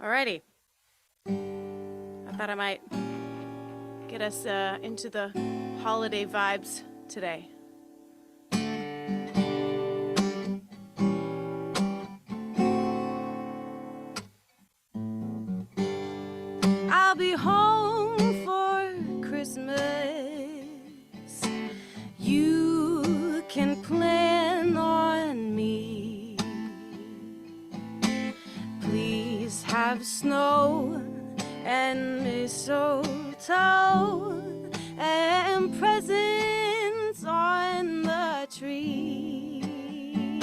Alrighty. I thought I might get us into the holiday vibes today. I'll be home for Christmas. You can plan on me. Please have snow and mistletoe and presents on the tree.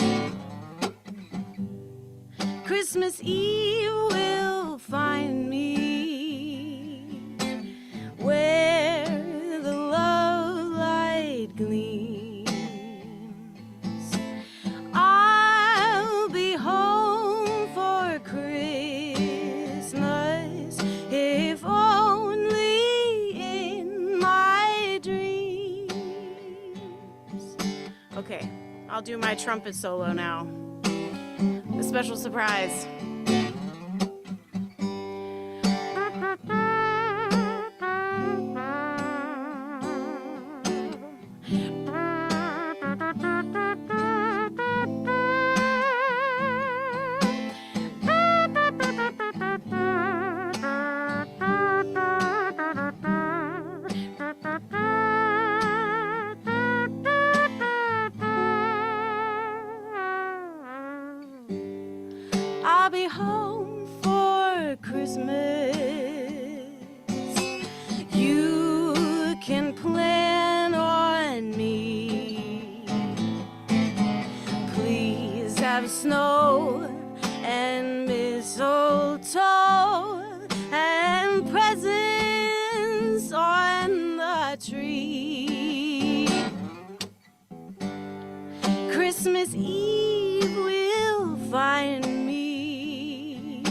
Christmas Eve will find me where the love light gleams. I'll be home for Christmas, if only in my dreams. Okay, I'll do my trumpet solo now. A special surprise. I'll be home for Christmas. You can plan on me. Please have snow and mistletoe and presents on the tree. Christmas Eve will find me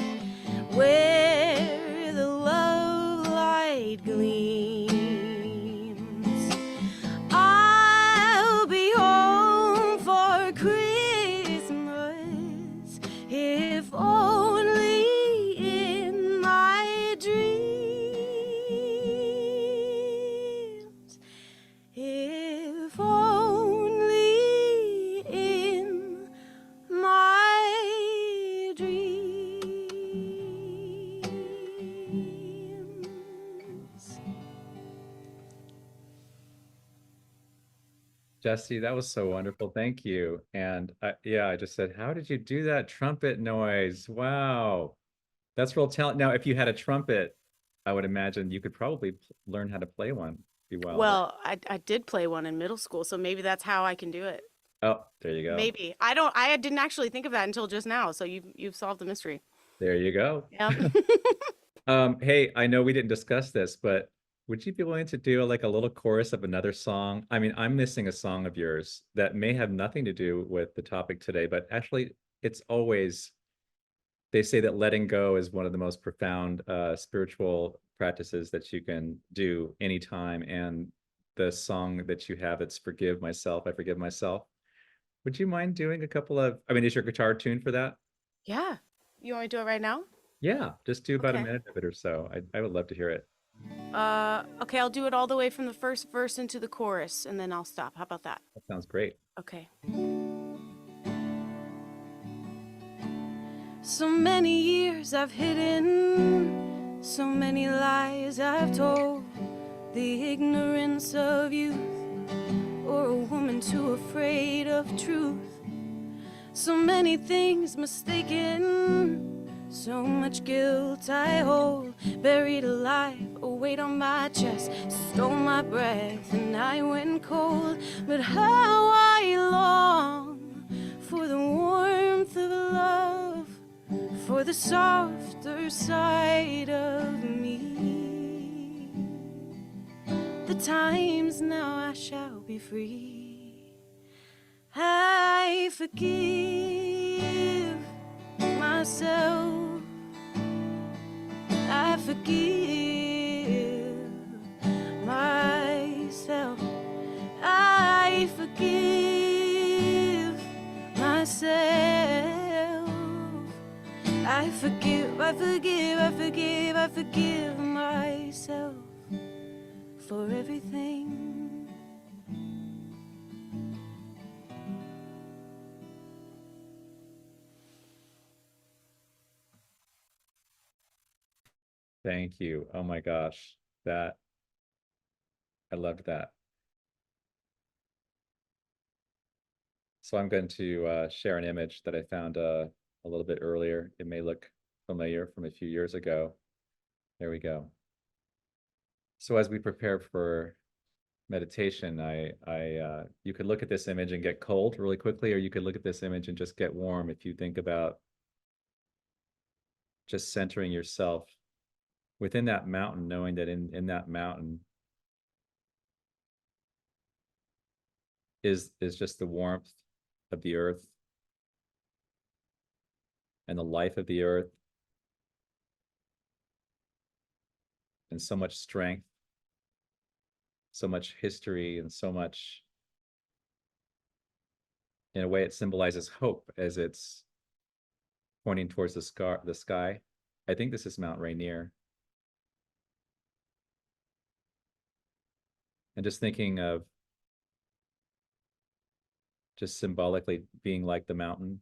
where the love light gleams. I'll be home for Christmas, if only in my dreams. If only in my dreams. Jesse, that was so wonderful. Thank you. And yeah, I just said, how did you do that trumpet noise? Wow. That's real talent. Now, if you had a trumpet, I would imagine you could probably learn how to play one. Be well. Well, I did play one in middle school, so maybe that's how I can do it. Oh, there you go. Maybe. I didn't actually think of that until just now, so you've solved the mystery. There you go. Yep. Hey, I know we didn't discuss this, but would you be willing to do like a little chorus of another song? I mean, I'm missing a song of yours that may have nothing to do with the topic today, but actually it's always, they say that letting go is one of the most profound spiritual practices that you can do anytime. And the song that you have, it's Forgive Myself, I Forgive Myself. Would you mind doing a couple of, I mean, is your guitar tuned for that? Yeah. You want me to do it right now? Yeah, just do about a Okay. minute of it or so. I would love to hear it. Okay, I'll do it all the way from the first verse into the chorus, and then I'll stop. How about that? That sounds great. Okay. So many years I've hidden, so many lies I've told, the ignorance of youth, or a woman too afraid of truth. So many things mistaken, so much guilt I hold, buried alive, a weight on my chest, stole my breath and I went cold. But how I long for the warmth of love, for the softer side of me. The times now I shall be free. I forgive myself. I forgive myself. I forgive myself. I forgive, I forgive, I forgive, I forgive myself for everything. Thank you. Oh my gosh. That I loved that. So I'm going to share an image that I found a little bit earlier. It may look familiar from a few years ago. There we go. So as we prepare for meditation, you could look at this image and get cold really quickly, or you could look at this image and just get warm if you think about just centering yourself within that mountain, knowing that in that mountain is just the warmth of the earth and the life of the earth and so much strength, so much history, and so much, in a way, it symbolizes hope as it's pointing towards the sky. I think this is Mount Rainier. And just thinking of just symbolically being like the mountain.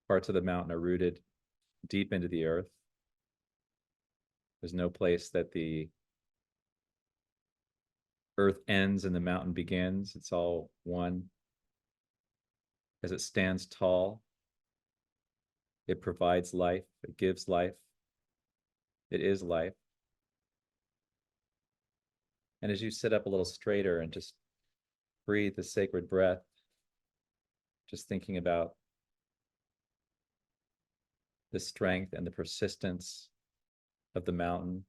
Parts of the mountain are rooted deep into the earth. There's no place that the earth ends and the mountain begins. It's all one. As it stands tall, it provides life, it gives life, it is life. And as you sit up a little straighter and just breathe the sacred breath, just thinking about the strength and the persistence of the mountain,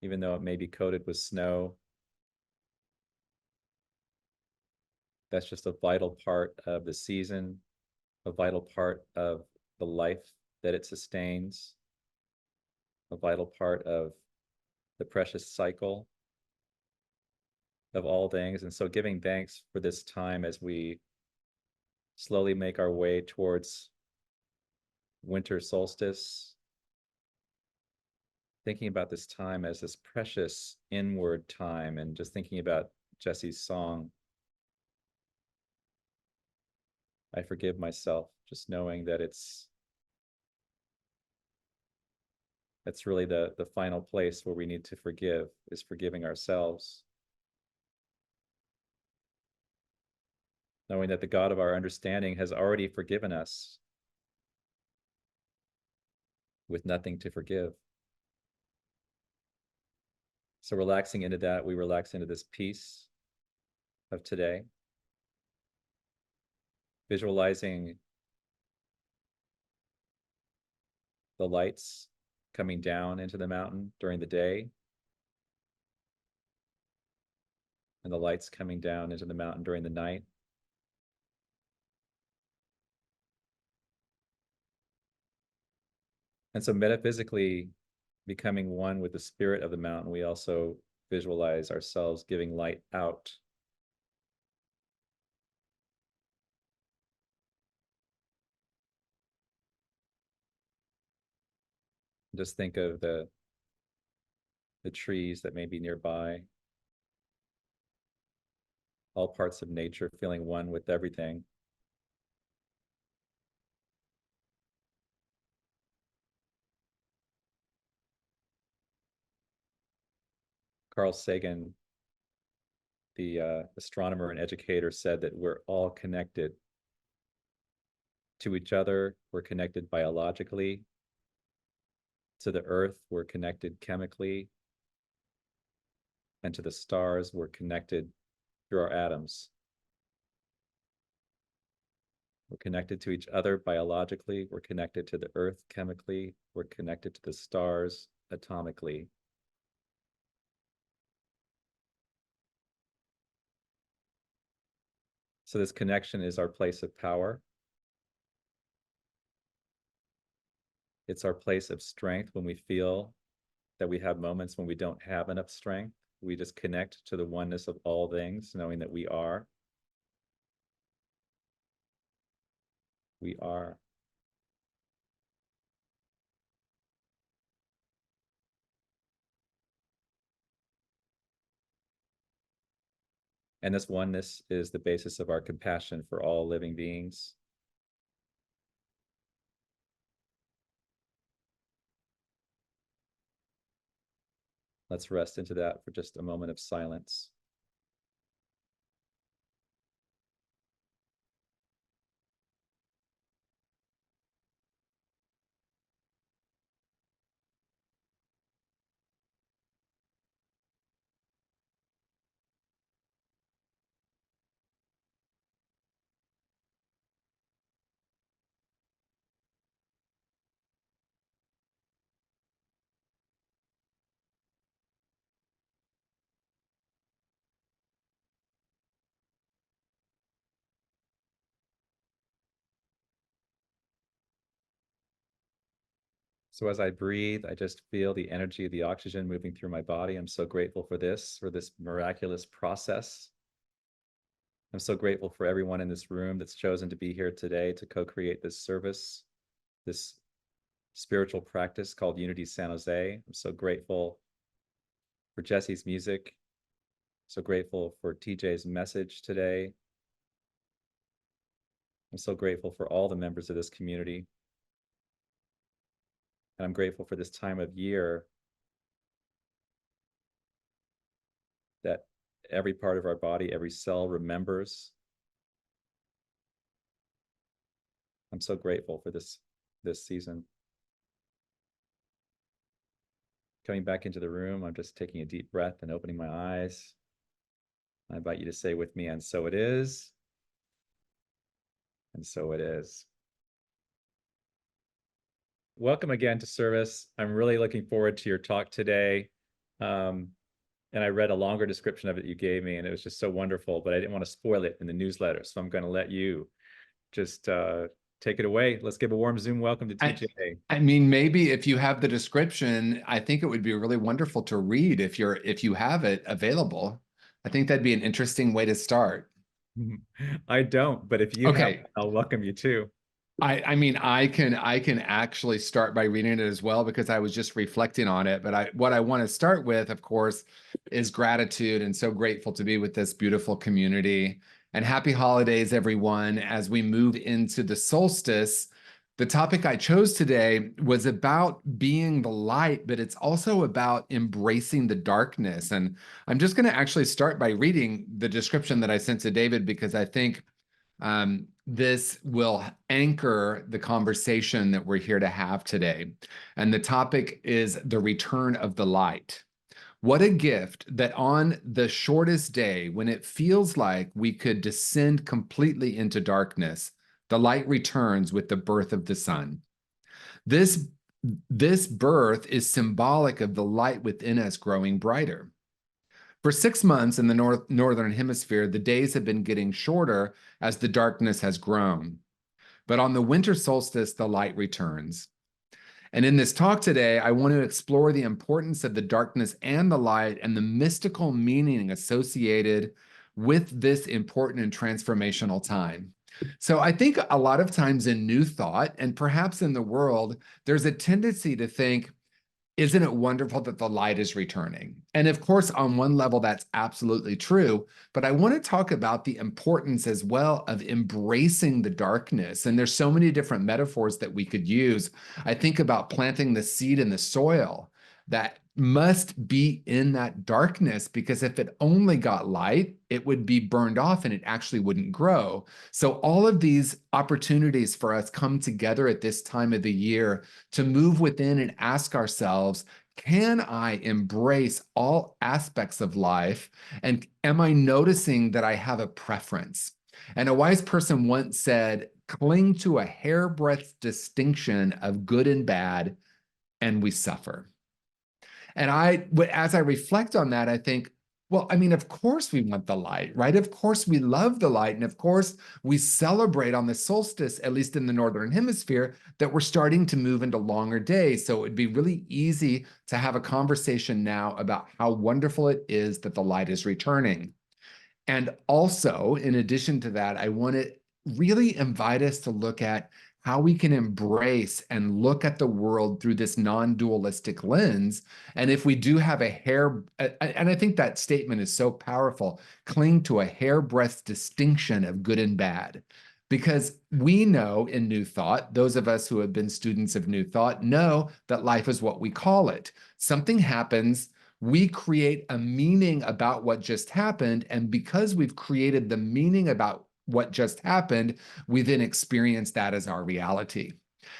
even though it may be coated with snow, that's just a vital part of the season, a vital part of the life that it sustains, a vital part of the precious cycle of all things. And so giving thanks for this time as we slowly make our way towards winter solstice, thinking about this time as this precious inward time, and just thinking about Jesse's song, I forgive myself, just knowing that that's really the final place where we need to forgive, is forgiving ourselves. Knowing that the God of our understanding has already forgiven us with nothing to forgive. So relaxing into that, we relax into this peace of today. Visualizing the lights coming down into the mountain during the day, and the lights coming down into the mountain during the night. And so metaphysically becoming one with the spirit of the mountain, we also visualize ourselves giving light out. Just think of the trees that may be nearby, all parts of nature feeling one with everything. Carl Sagan, the astronomer and educator, said that we're all connected to each other. We're connected biologically. To the earth, we're connected chemically. And to the stars, we're connected through our atoms. We're connected to each other biologically. We're connected to the earth chemically. We're connected to the stars atomically. So this connection is our place of power. It's our place of strength when we feel that we have moments when we don't have enough strength. We just connect to the oneness of all things, knowing that we are. We are. And this oneness is the basis of our compassion for all living beings. Let's rest into that for just a moment of silence. So as I breathe, I just feel the energy of the oxygen moving through my body. I'm so grateful for this miraculous process. I'm so grateful for everyone in this room that's chosen to be here today to co-create this service, this spiritual practice called Unity San Jose. I'm so grateful for Jesse's music. So grateful for TJ's message today. I'm so grateful for all the members of this community. And I'm grateful for this time of year that every part of our body, every cell remembers. I'm so grateful for this season. Coming back into the room, I'm just taking a deep breath and opening my eyes. I invite you to say with me, and so it is. And so it is. Welcome again to service. I'm really looking forward to your talk today. And I read a longer description of it you gave me, and it was just so wonderful, but I didn't want to spoil it in the newsletter. So I'm going to let you just take it away. Let's give a warm Zoom welcome to TJ. I mean, maybe if you have the description, I think it would be really wonderful to read if you have it available. I think that'd be an interesting way to start. I don't, but if you have, I'll welcome you too. I mean, I can actually start by reading it as well, because I was just reflecting on it. But what I want to start with, of course, is gratitude, and so grateful to be with this beautiful community. And happy holidays, everyone. As we move into the solstice, the topic I chose today was about being the light, but it's also about embracing the darkness. And I'm just going to actually start by reading the description that I sent to David, because I think this will anchor the conversation that we're here to have today. And the topic is the return of the light. What a gift that on the shortest day, when it feels like we could descend completely into darkness, the light returns with the birth of the sun. This birth is symbolic of the light within us growing brighter. For 6 months in the northern hemisphere, the days have been getting shorter as the darkness has grown. But on the winter solstice, the light returns. And in this talk today, I want to explore the importance of the darkness and the light and the mystical meaning associated with this important and transformational time. So I think a lot of times in New Thought, and perhaps in the world, there's a tendency to think, isn't it wonderful that the light is returning? And of course, on one level, that's absolutely true. But I want to talk about the importance as well of embracing the darkness. And there's so many different metaphors that we could use. I think about planting the seed in the soil that must be in that darkness, because if it only got light, it would be burned off and it actually wouldn't grow. So all of these opportunities for us come together at this time of the year to move within and ask ourselves, can I embrace all aspects of life? And am I noticing that I have a preference? And a wise person once said, cling to a hairbreadth distinction of good and bad, and we suffer. And as I reflect on that, I think, well, I mean, of course we want the light, right? Of course we love the light. And of course we celebrate on the solstice, at least in the Northern Hemisphere, that we're starting to move into longer days. So it'd be really easy to have a conversation now about how wonderful it is that the light is returning. And also, in addition to that, I want to really invite us to look at how we can embrace and look at the world through this non-dualistic lens. And if we do have and I think that statement is so powerful, cling to a hairbreadth distinction of good and bad. Because we know in New Thought, those of us who have been students of New Thought know that life is what we call it. Something happens, we create a meaning about what just happened, and because we've created the meaning about what just happened, we then experience that as our reality.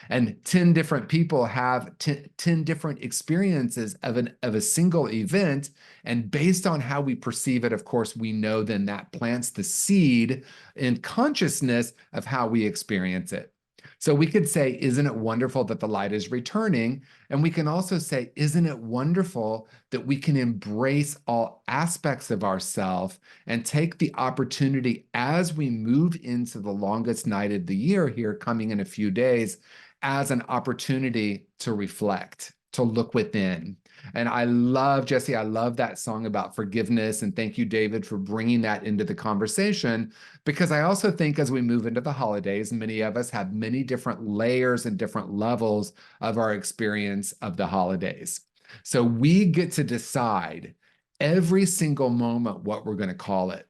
And 10 different people have 10 different experiences of a single event. And based on how we perceive it, of course, we know then that plants the seed in consciousness of how we experience it. So we could say, isn't it wonderful that the light is returning? And we can also say, isn't it wonderful that we can embrace all aspects of ourselves and take the opportunity as we move into the longest night of the year here coming in a few days as an opportunity to reflect, to look within. And I love, Jesse, I love that song about forgiveness. And thank you, David, for bringing that into the conversation, because I also think as we move into the holidays, many of us have many different layers and different levels of our experience of the holidays. So we get to decide every single moment what we're going to call it.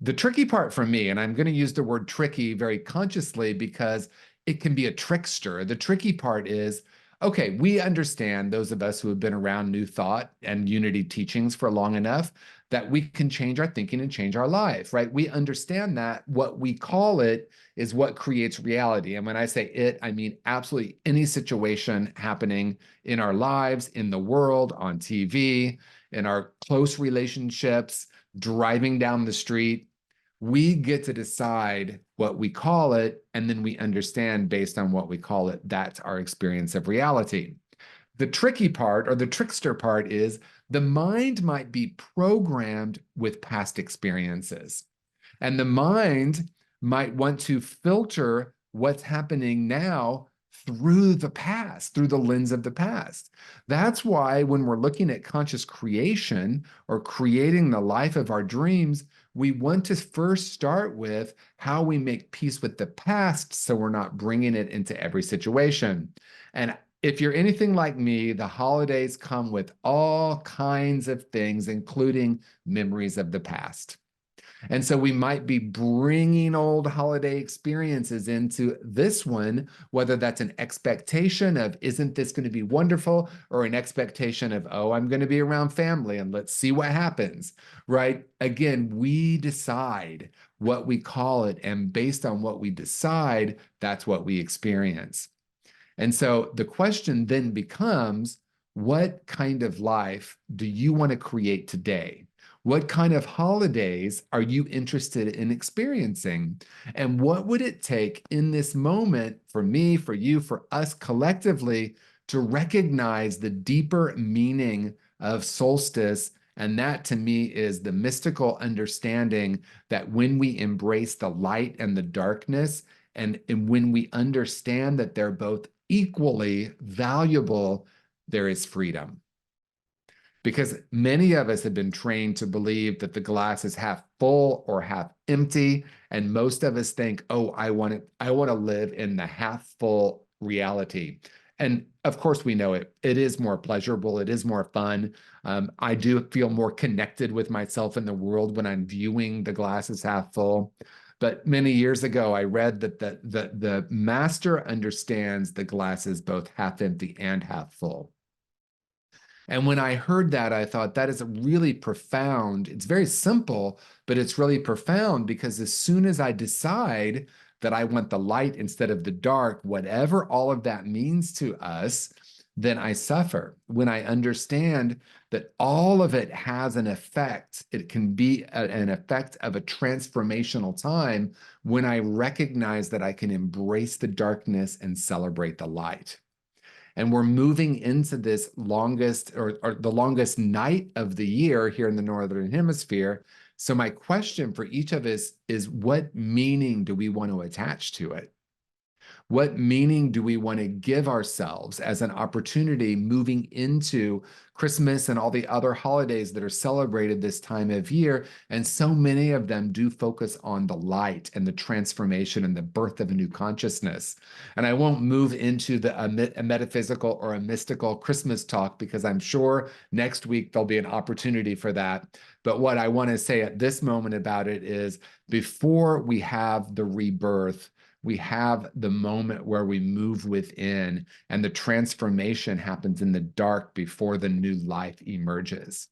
The tricky part for me, and I'm going to use the word tricky very consciously because it can be a trickster. The tricky part is, okay, we understand, those of us who have been around New Thought and Unity teachings for long enough, that we can change our thinking and change our life, right? We understand that what we call it is what creates reality. And when I say it, I mean absolutely any situation happening in our lives, in the world, on TV, in our close relationships, driving down the street. We get to decide what we call it, and then we understand based on what we call it, that's our experience of reality. The tricky part, or the trickster part, is the mind might be programmed with past experiences. And the mind might want to filter what's happening now through the past, through the lens of the past. That's why when we're looking at conscious creation or creating the life of our dreams, we want to first start with how we make peace with the past so we're not bringing it into every situation. And if you're anything like me, the holidays come with all kinds of things, including memories of the past. And so we might be bringing old holiday experiences into this one, whether that's an expectation of, isn't this going to be wonderful? Or an expectation of, oh, I'm going to be around family and let's see what happens, right? Again, we decide what we call it. And based on what we decide, that's what we experience. And so the question then becomes, what kind of life do you want to create today? What kind of holidays are you interested in experiencing? And what would it take in this moment for me, for you, for us collectively to recognize the deeper meaning of solstice? And that to me is the mystical understanding that when we embrace the light and the darkness, and when we understand that they're both equally valuable, there is freedom. Because many of us have been trained to believe that the glass is half full or half empty. And most of us think, oh, I want to live in the half full reality. And of course, we know it. It is more pleasurable. It is more fun. I do feel more connected with myself in the world when I'm viewing the glass as half full. But many years ago, I read that the master understands the glass is both half empty and half full. And when I heard that, I thought that is really profound. It's very simple, but it's really profound because as soon as I decide that I want the light instead of the dark, whatever all of that means to us, then I suffer. When I understand that all of it has an effect, it can be an effect of a transformational time when I recognize that I can embrace the darkness and celebrate the light. And we're moving into this longest or the longest night of the year here in the Northern Hemisphere. So my question for each of us is, what meaning do we want to attach to it? What meaning do we want to give ourselves as an opportunity moving into Christmas and all the other holidays that are celebrated this time of year? And so many of them do focus on the light and the transformation and the birth of a new consciousness. And I won't move into a metaphysical or a mystical Christmas talk, because I'm sure next week there'll be an opportunity for that. But what I want to say at this moment about it is, before we have the rebirth, we have the moment where we move within, and the transformation happens in the dark before the new life emerges.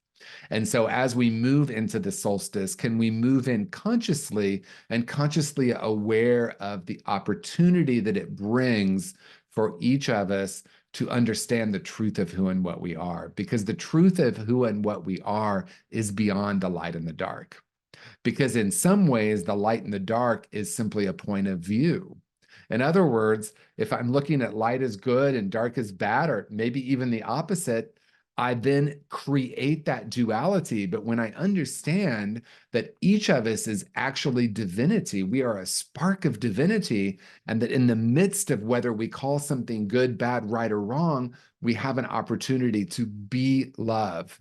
And so as we move into the solstice, can we move in consciously and consciously aware of the opportunity that it brings for each of us to understand the truth of who and what we are? Because the truth of who and what we are is beyond the light and the dark. Because in some ways, the light and the dark is simply a point of view. In other words, if I'm looking at light as good and dark as bad, or maybe even the opposite, I then create that duality. But when I understand that each of us is actually divinity, we are a spark of divinity, and that in the midst of whether we call something good, bad, right, or wrong, we have an opportunity to be love.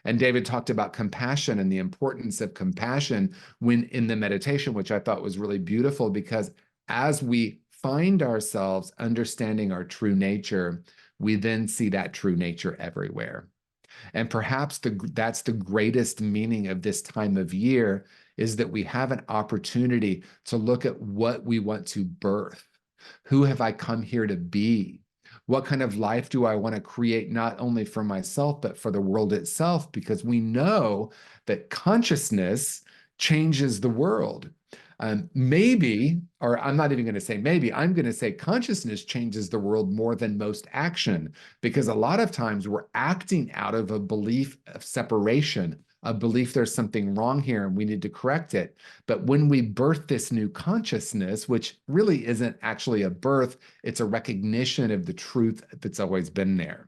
And David talked about compassion and the importance of compassion when in the meditation, which I thought was really beautiful, because as we find ourselves understanding our true nature, we then see that true nature everywhere. And perhaps that's the greatest meaning of this time of year, is that we have an opportunity to look at what we want to birth. Who have I come here to be? What kind of life do I want to create, not only for myself, but for the world itself? Because we know that consciousness changes the world. Maybe, or I'm not even going to say maybe, I'm going to say consciousness changes the world more than most action, because a lot of times we're acting out of a belief of separation, a belief there's something wrong here and we need to correct it. But when we birth this new consciousness, which really isn't actually a birth, it's a recognition of the truth that's always been there.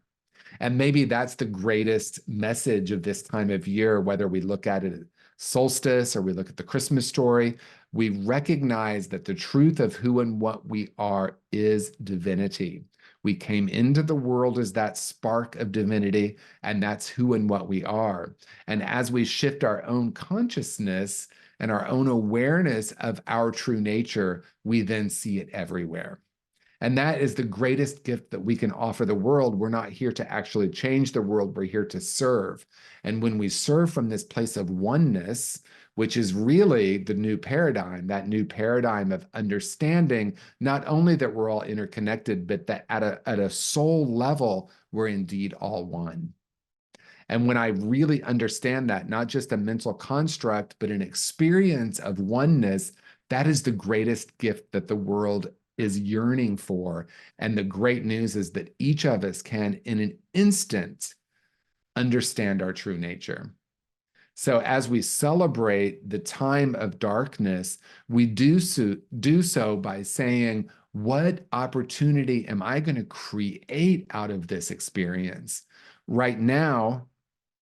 And maybe that's the greatest message of this time of year, whether we look at it at solstice or we look at the Christmas story. We recognize that the truth of who and what we are is divinity. We came into the world as that spark of divinity, and that's who and what we are. And as we shift our own consciousness and our own awareness of our true nature, we then see it everywhere. And that is the greatest gift that we can offer the world. We're not here to actually change the world. We're here to serve. And when we serve from this place of oneness, which is really the new paradigm, that new paradigm of understanding not only that we're all interconnected, but that at a soul level, we're indeed all one. And when I really understand that, not just a mental construct, but an experience of oneness, that is the greatest gift that the world is yearning for. And the great news is that each of us can, in an instant, understand our true nature. So as we celebrate the time of darkness, we do so by saying, what opportunity am I going to create out of this experience? Right now,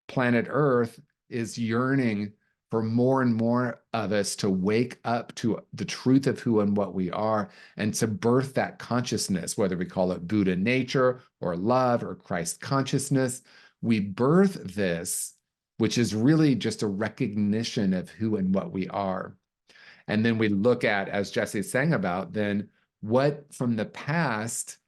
planet Earth is yearning for more and more of us to wake up to the truth of who and what we are, and to birth that consciousness, whether we call it Buddha nature or love or Christ consciousness. We birth this, which is really just a recognition of who and what we are. And then we look at, as Jesse sang about, then what from the past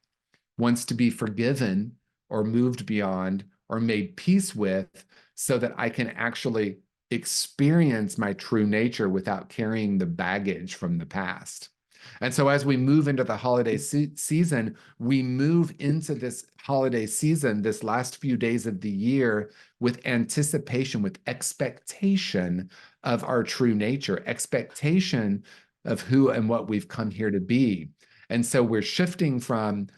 wants to be forgiven or moved beyond or made peace with, so that I can actually experience my true nature without carrying the baggage from the past. And so as we move into the holiday season, we move into this holiday season, this last few days of the year, with anticipation, with expectation of our true nature, expectation of who and what we've come here to be. And so we're shifting from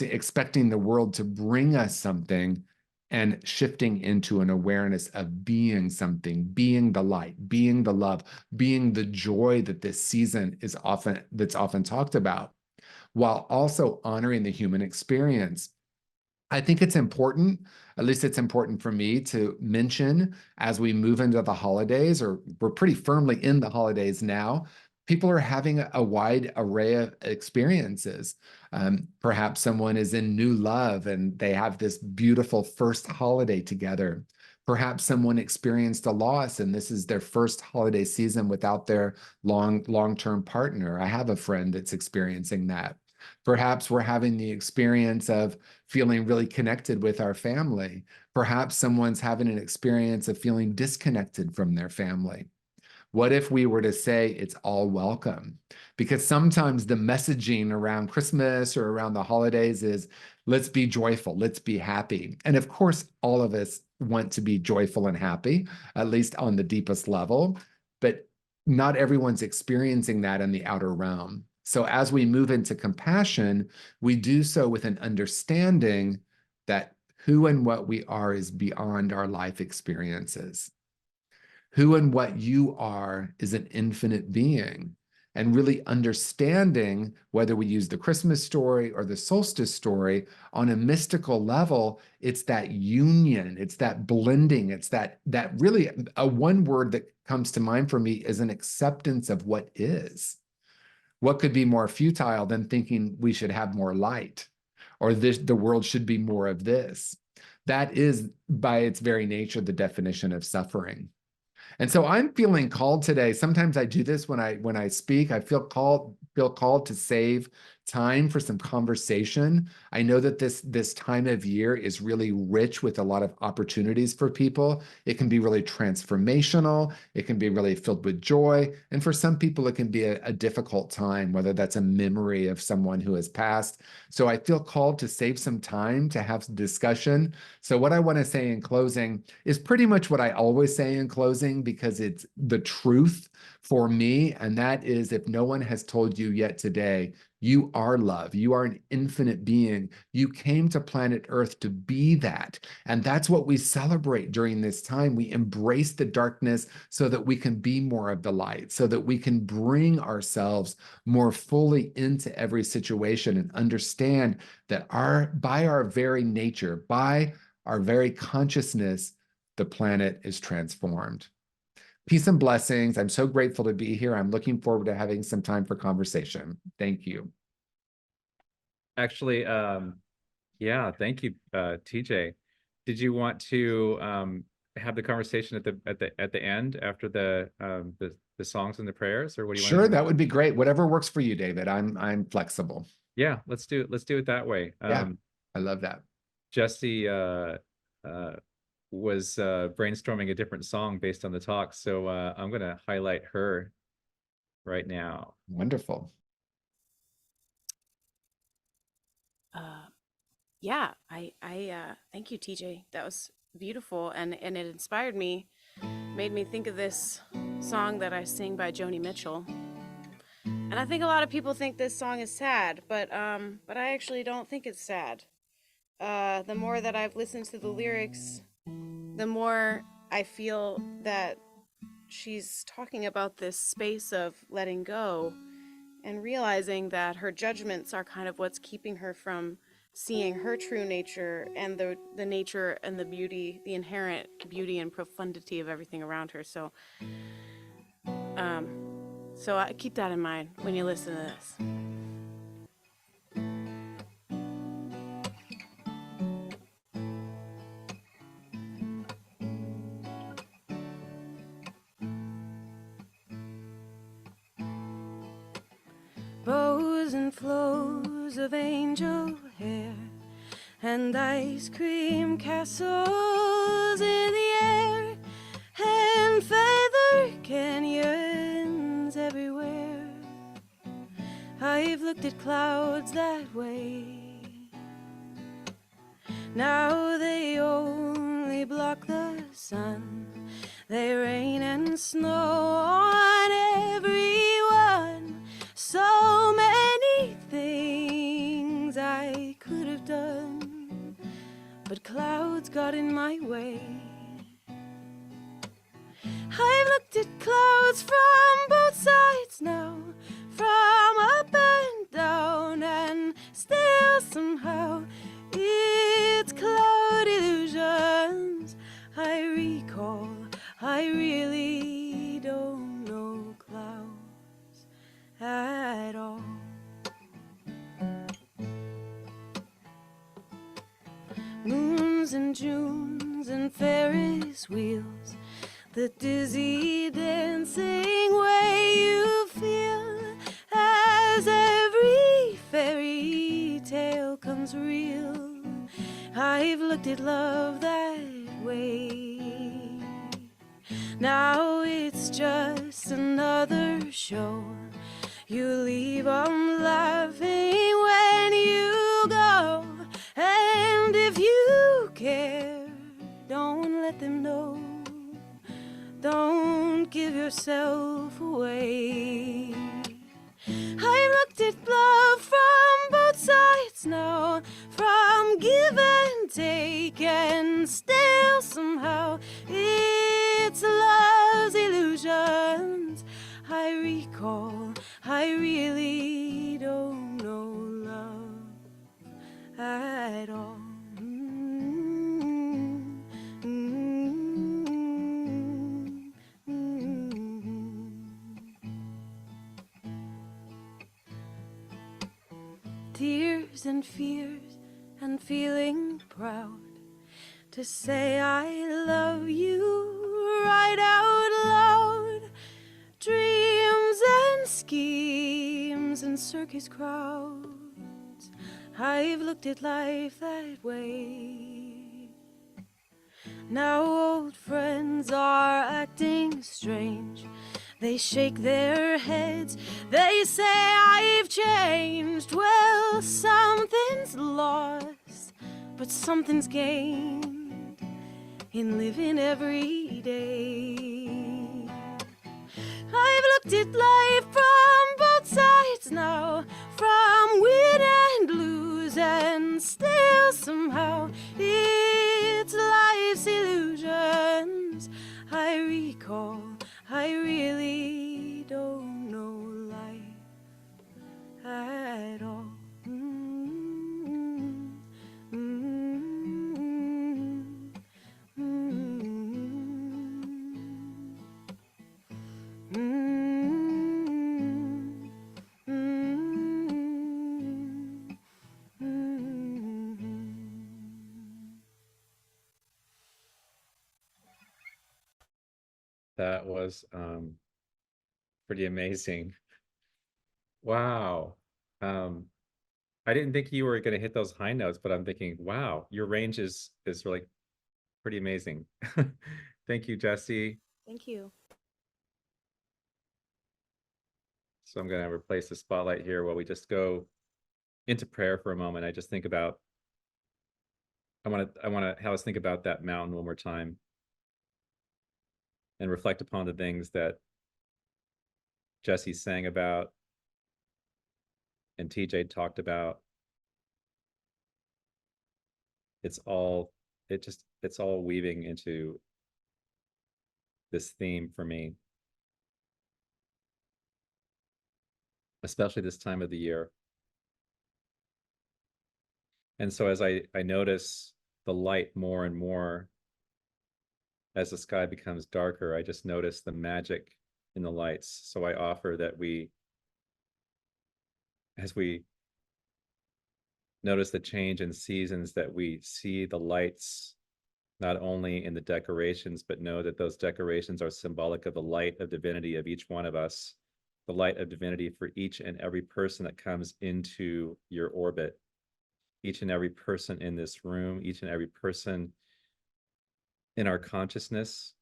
expecting the world to bring us something, and shifting into an awareness of being something, being the light, being the love, being the joy that this season that's often talked about, while also honoring the human experience. I think it's important, at least it's important for me to mention, as we move into the holidays, or we're pretty firmly in the holidays now, People are having a wide array of experiences. Perhaps someone is in new love and they have this beautiful first holiday together. Perhaps someone experienced a loss and this is their first holiday season without their long-term partner. I have a friend that's experiencing that. Perhaps we're having the experience of feeling really connected with our family. Perhaps someone's having an experience of feeling disconnected from their family. What if we were to say it's all welcome? Because sometimes the messaging around Christmas or around the holidays is, let's be joyful, let's be happy. And of course, all of us want to be joyful and happy, at least on the deepest level, but not everyone's experiencing that in the outer realm. So as we move into compassion, we do so with an understanding that who and what we are is beyond our life experiences. Who and what you are is an infinite being. And really understanding whether we use the Christmas story or the solstice story on a mystical level, it's that union, it's that blending, it's that really a one word that comes to mind for me is an acceptance of what is. What could be more futile than thinking we should have more light or the world should be more of this? That is, by its very nature, the definition of suffering. And so I'm feeling called today. Sometimes I do this when I speak. I feel called to save time for some conversation. I know that this time of year is really rich with a lot of opportunities for people. It can be really transformational. It can be really filled with joy. And for some people, it can be a difficult time, whether that's a memory of someone who has passed. So I feel called to save some time to have some discussion. So what I want to say in closing is pretty much what I always say in closing, because it's the truth for me. And that is, if no one has told you yet today, you are love. You are an infinite being. You came to planet Earth to be that. And that's what we celebrate during this time. We embrace the darkness so that we can be more of the light, so that we can bring ourselves more fully into every situation and understand that by our very nature, by our very consciousness, the planet is transformed. Peace and blessings. I'm so grateful to be here. I'm looking forward to having some time for conversation. Thank you. Actually, yeah, thank you, TJ. Did you want to have the conversation at the end after the songs and the prayers, or what do you want to Sure, do? that would be great. Whatever works for you, David. I'm flexible. Yeah, let's do it that way. Yeah, I love that. Jesse was brainstorming a different song based on the talk, so I'm going to highlight her right now. Wonderful. Yeah, I thank you, TJ. That was beautiful, and it inspired me, made me think of this song that I sing by Joni Mitchell. And I think a lot of people think this song is sad, but I actually don't think it's sad. The more that I've listened to the lyrics, the more I feel that she's talking about this space of letting go and realizing that her judgments are kind of what's keeping her from seeing her true nature and the nature and the beauty, the inherent beauty and profundity of everything around her. So I keep that in mind when you listen to this. Bows and flows of angel hair and ice cream castles in the air and feather canyons everywhere. I've looked at clouds that way. Now they only block the sun. They rain and snow on everyone. So many things I could have done, but clouds got in my way. I've looked at clouds from both sides now, from up and down, and still somehow it's cloud illusions I recall. I really don't know clouds. summers and Junes and Ferris wheels, the dizzy dancing way you feel as every fairy tale comes real. I've looked at love that way. Now it's just another show. You leave 'em laughing when you go, and if you care, don't let them know. Don't give yourself away. I've looked at love from both sides now, from give and take, and still somehow it's love's illusions I recall. I really don't know love at all. Tears and fears and feeling proud to say I love you right out loud. Dreams and schemes and circus crowds, I've looked at life that way. Now old friends are acting strange. They shake their heads, they say I've changed. Well, something's lost, but something's gained in living every day. I've looked at life from both sides now, from win and lose, and still somehow it's life's illusions I recall. I really don't know life at all. That was pretty amazing. Wow. I didn't think you were going to hit those high notes, but I'm thinking, wow, your range is really pretty amazing. Thank you, Jesse. Thank you. So I'm going to replace the spotlight here while we just go into prayer for a moment. I just think about, I want to have us think about that mountain one more time and reflect upon the things that Jesse sang about and TJ talked about. It's all weaving into this theme for me, especially this time of the year. And so as I notice the light more and more as the sky becomes darker, I just notice the magic in the lights. So I offer that as we notice the change in seasons, that we see the lights not only in the decorations, but know that those decorations are symbolic of the light of divinity of each one of us, the light of divinity for each and every person that comes into your orbit, each and every person in this room, each and every person in our consciousness.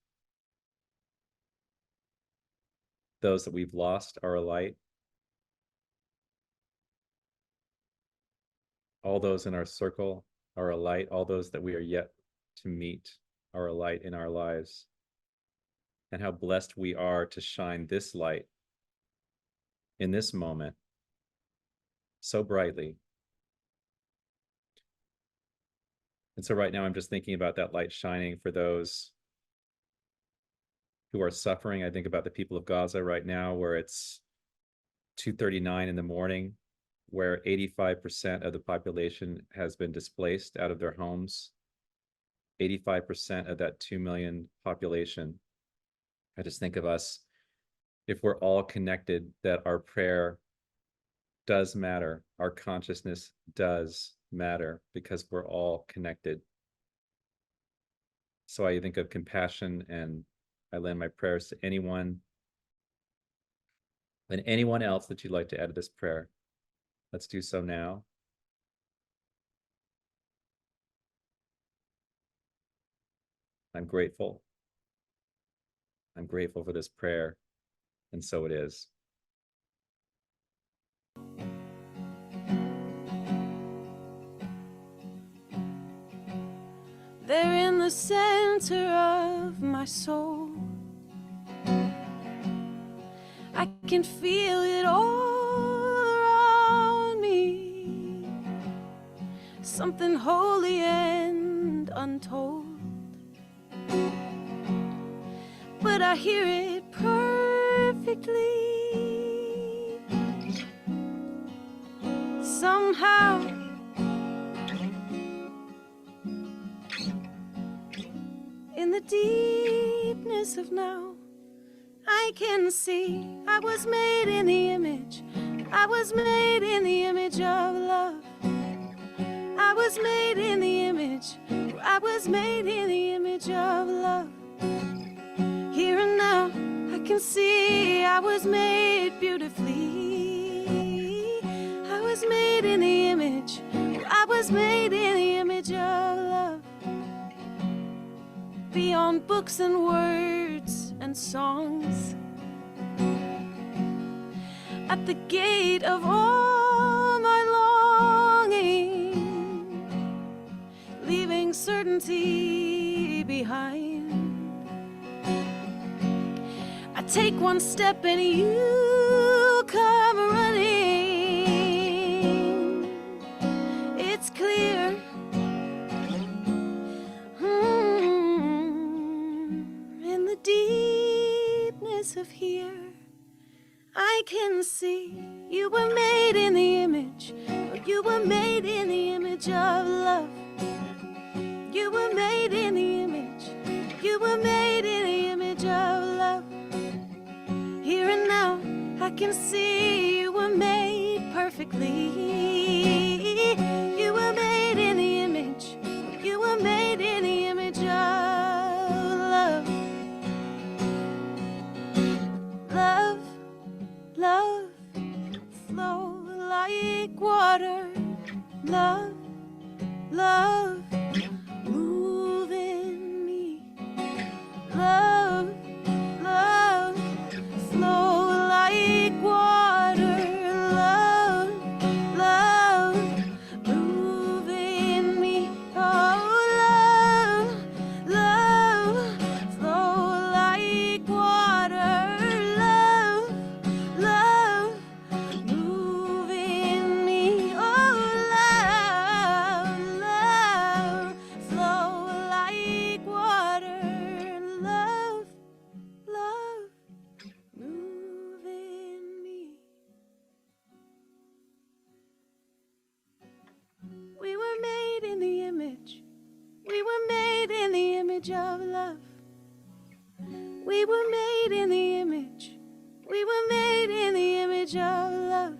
Those that we've lost are a light. All those in our circle are a light. All those that we are yet to meet are a light in our lives. And how blessed we are to shine this light in this moment so brightly. And so right now I'm just thinking about that light shining for those who are suffering. I think about the people of Gaza right now, where it's 2:39 in the morning, where 85% of the population has been displaced out of their homes. 85% of that 2 million population. I just think of us, if we're all connected, that our prayer does matter. Our consciousness does matter because we're all connected. So I think of compassion, and I lend my prayers to anyone and anyone else that you'd like to add to this prayer. Let's do so now. I'm grateful. I'm grateful for this prayer, and so it is. They're in the center of my soul. I can feel it all around me. Something holy and untold. But I hear it perfectly. Somehow in the deepness of now, I can see I was made in the image. I was made in the image of love. I was made in the image. I was made in the image of love. Here and now, I can see I was made beautifully. I was made in the image. I was made in the image of love. Beyond books and words and songs, at the gate of all my longing, leaving certainty behind. I take one step and you come running. It's clear. In the deepness of here, I can see you were made in the image. You were made in the image of love. You were made in the image. You were made in the image of love. Here and now, I can see you were made perfectly. You were made in the image. You were made in the image of love. Love, love, flow like water. Love, love, move in me. Love, love, flow like water. Love, love, move in me. Oh, love, love, flow like water. Love, love, move in me. Oh, love, love, flow like water. Love, love, move in me. We were made in the image. We were made in the image of love. We were made in the image. We were made in the image of love.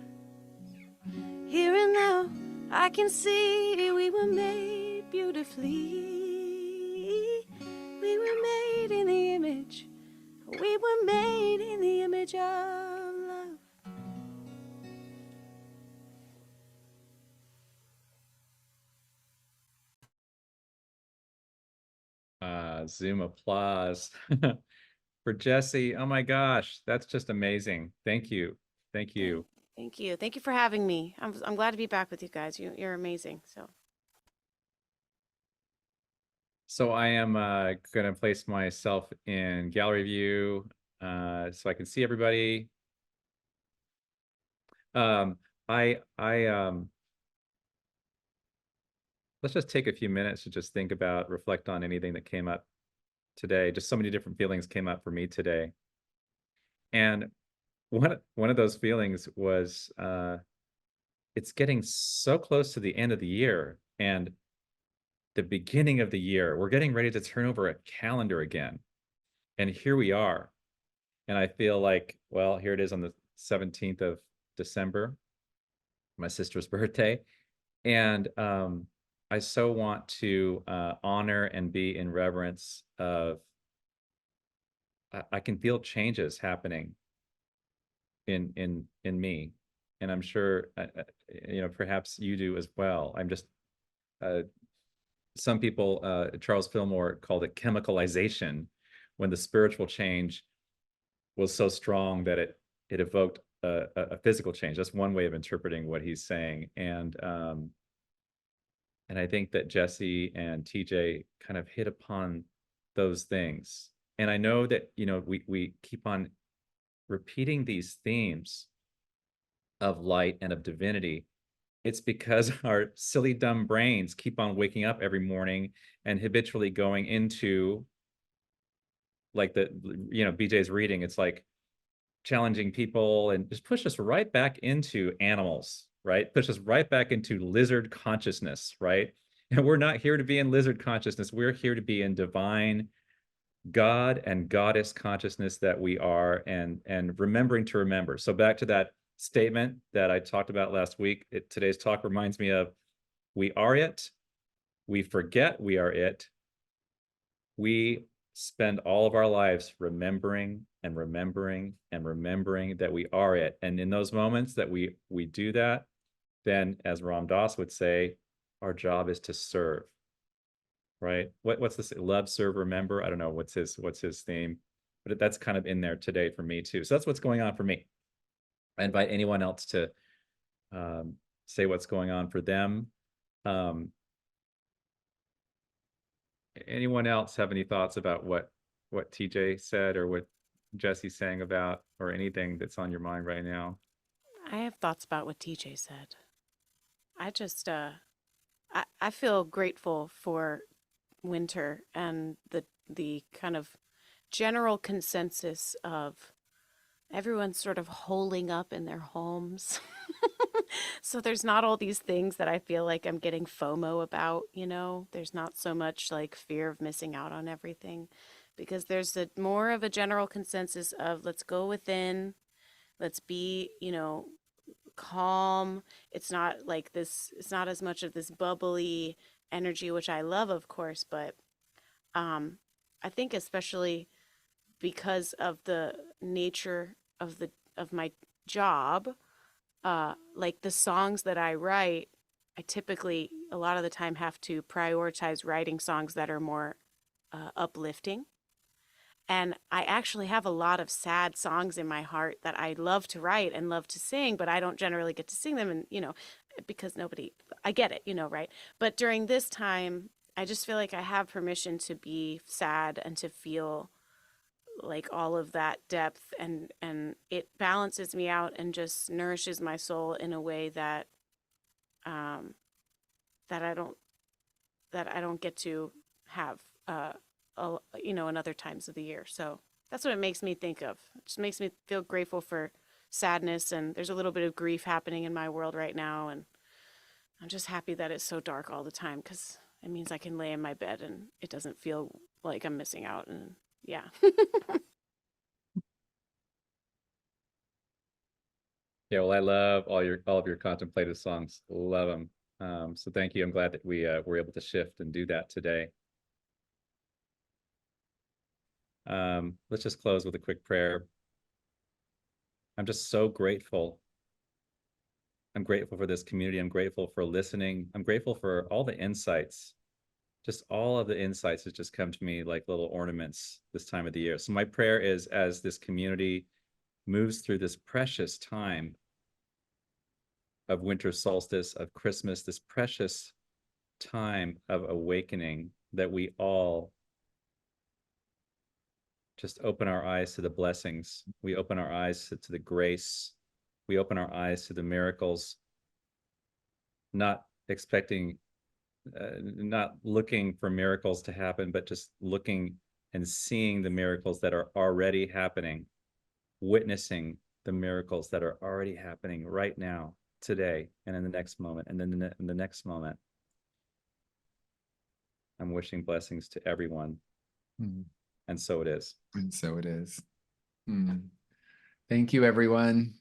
Here and now, I can see we were made beautifully. We were made in the image. We were made in the image of love. Zoom applause for Jesse. Oh my gosh, that's just amazing. Thank you. Thank you. Thank you. Thank you for having me. I'm glad to be back with you guys. You're amazing. So I am going to place myself in gallery view so I can see everybody. Let's just take a few minutes to just think about, reflect on anything that came up today. Just so many different feelings came up for me today. And one of those feelings was it's getting so close to the end of the year and the beginning of the year. We're getting ready to turn over a calendar again. And here we are. And I feel like, well, here it is on the 17th of December, my sister's birthday. And I so want to honor and be in reverence of. I can feel changes happening in me, and I'm sure perhaps you do as well. I'm just uh, some people, Charles Fillmore called it chemicalization, when the spiritual change was so strong that it evoked a physical change. That's one way of interpreting what he's saying, and I think that Jesse and TJ kind of hit upon those things. And I know that we keep on repeating these themes of light and of divinity. It's because our silly, dumb brains keep on waking up every morning and habitually going into, like, BJ's reading. It's like challenging people and just push us right back into animals, right? Push us right back into lizard consciousness, right? And we're not here to be in lizard consciousness. We're here to be in divine God and goddess consciousness that we are, and remembering to remember. So back to that statement that I talked about last week, today's talk reminds me of: we are it, we forget we are it, we spend all of our lives remembering and remembering and remembering that we are it. And in those moments that we do that, then, as Ram Dass would say, our job is to serve. Right? What's this? Love, serve, remember. I don't know what's his theme, but that's kind of in there today for me too. So that's what's going on for me. I invite anyone else to say what's going on for them. Anyone else have any thoughts about what TJ said, or what Jesse's saying about, or anything that's on your mind right now? I have thoughts about what TJ said. I just, I feel grateful for winter and the kind of general consensus of everyone's sort of holing up in their homes. So there's not all these things that I feel like I'm getting FOMO about, There's not so much like fear of missing out on everything, because there's more of a general consensus of let's go within, let's be, calm. It's not like this, it's not as much of this bubbly energy, which I love, of course, but I think especially because of the nature of my job, like the songs that I write, I typically a lot of the time have to prioritize writing songs that are more uplifting. And I actually have a lot of sad songs in my heart that I love to write and love to sing, but I don't generally get to sing them. And, because I get it, right? But during this time, I just feel like I have permission to be sad and to feel like all of that depth, and it balances me out and just nourishes my soul in a way that, that I don't get to have, in other times of the year. So that's what it makes me think of. It just makes me feel grateful for sadness, and there's a little bit of grief happening in my world right now, and I'm just happy that it's so dark all the time, because it means I can lay in my bed and it doesn't feel like I'm missing out. And yeah. Yeah, well, I love all of your contemplative songs. Love them. So thank you. I'm glad that we were able to shift and do that today. Let's just close with a quick prayer. I'm just so grateful. I'm grateful for this community. I'm grateful for listening. I'm grateful for all the insights. Just all of the insights that just come to me like little ornaments this time of the year. So my prayer is, as this community moves through this precious time of winter solstice, of Christmas, this precious time of awakening, that we all just open our eyes to the blessings. We open our eyes to the grace. We open our eyes to the miracles, not expecting, not looking for miracles to happen, but just looking and seeing the miracles that are already happening, witnessing the miracles that are already happening right now, today, and in the next moment, and then in the next moment. I'm wishing blessings to everyone. Mm. And so it is. And so it is. Mm. Thank you, everyone.